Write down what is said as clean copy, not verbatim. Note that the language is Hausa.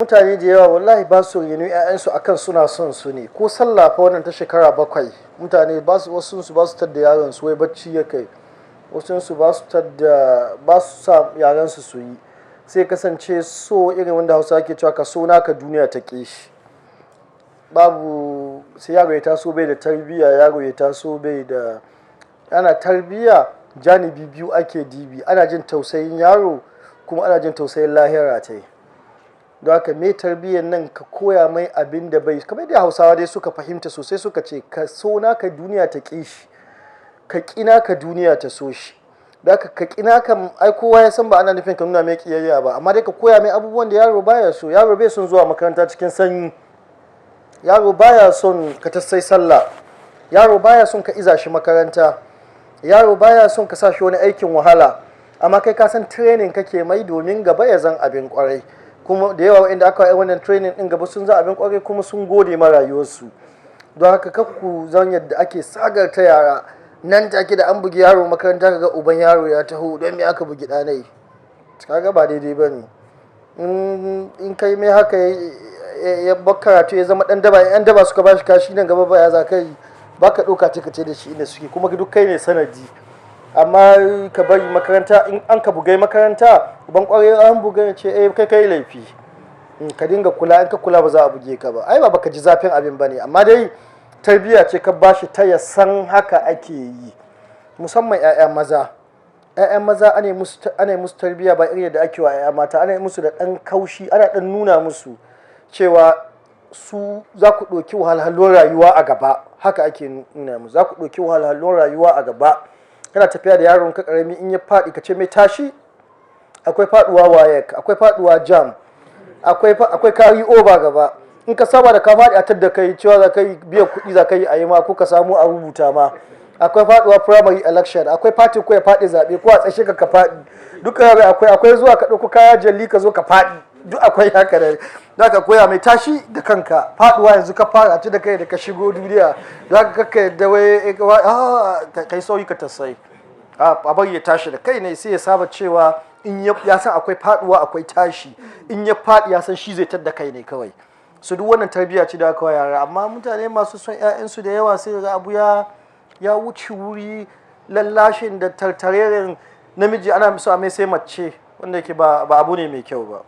mutane da yawa wallahi ba su renu 'ya'yansu akan suna son su ne. Ko sallah fa wannan ta shekara 7 mutane wasu su ba su tadda yaron su wai bacci ya kai, wasu su ba su sa yaran su yi, sai kasance so irin wanda Hausa ke cewa ka so naka duniya ta ƙi shi. Babu sai yaro ya taso bai da tarbiyya, yaro ya taso bai da ana tarbiyya janibi biyu ake dibi, ana jin tausayin yaro kuma ana jin tausayin lahira ta yi. Don haka mai tarbiyyar nan ka koya mai abin da bai, kamar da Hausawa dai suka fahimta sosai suka ce ka so naka duniya ta ƙi shi, ka ƙi naka duniya ta so shi. Don haka ka ƙi naka, ai kowa ya san ba ana nufin ka nuna mai ƙiyayya ba, amma dai ka koya mai abubuwan da yaro baya so. Yaro bai son zuwa makaranta cikin sanyi, yaro baya son ka tassai sallah, yaro baya son ka iza shi makaranta, yaro baya son ka sa shi wani aikin wahala, amma kai ka san training kake mai domin gaba ya zan abin kwarai. Kuma da yawa inda aka yi wannan training din gaba sun zan abin kwarai kuma sun gode ma rayuwarsu. Don haka kakku zan yadda ake sagarta yara nan take da an bugi yaro makaranta kaga uban yaro ya taho don me aka bugi ɗanai, kaga ba daidai ba ne. In kai mai haka ya bar karatu ya zama ɗan daba, yan daba suka bashi kashi nan gaba ba ya za ka yi, ba ka ɗauka ce da shi inda suke kuma duk kai ne sanadi. Amma ka bari makaranta, in an ka bugai makaranta ban kwarai an bugai ce kai laifi, ka dinga kula, in ka kula ba za a buge ka ba. Ai ba baka ji zafin abin bane, amma dai tarbiyya ce ka bashi ta ya san haka ake yi. Musamman 'ya'ya maza, 'ya'yan maza ana musu tarbiyya ba irin da ake wa 'ya'ya mata, ana musu da ɗan kaushi, ana ɗan nuna musu cewa su za ku ɗauki wahalhalun rayuwa a gaba. Haka ake nuna musu, za ku ɗauki wahalhalun rayuwa a gaba. Kana tafiya da yaron ka karami, in ya faɗi ka ce mai tashi, akwai faɗuwa wayek, akwai faɗuwa jam, akwai kari over gaba. In ka saba da ka faɗi a tadda kai cewa za ka yi biyan kuɗi, za ka yi a yi ma ko ka samu a rubuta ma. Akwai faɗuwa primary election, akwai fatin ko ya faɗi zaɓe ko a tsashe ka faɗi, duka akwai zuwa ka ɗauko kaya jalli ka zo ka faɗi, duk akwai haka da za ka koya mai tashi da kanka. Faɗuwa yanzu ka fara ci da kai da ka shigo duniya, za ka kakka yadda wai kai sauyi ka tasai, a bari ya tashi da kai ne, sai ya saba cewa in ya san akwai faɗuwa akwai tashi, in ya faɗi ya san shi zai tadda kai ne kawai. Su duk wannan tarbiyya ce da aka yara, amma mutane masu son 'ya'yansu da yawa sai ga abu ya wuce wuri, lallashin da tartareren namiji ana so a mai sai mace, wanda yake ba abu ne mai kyau ba.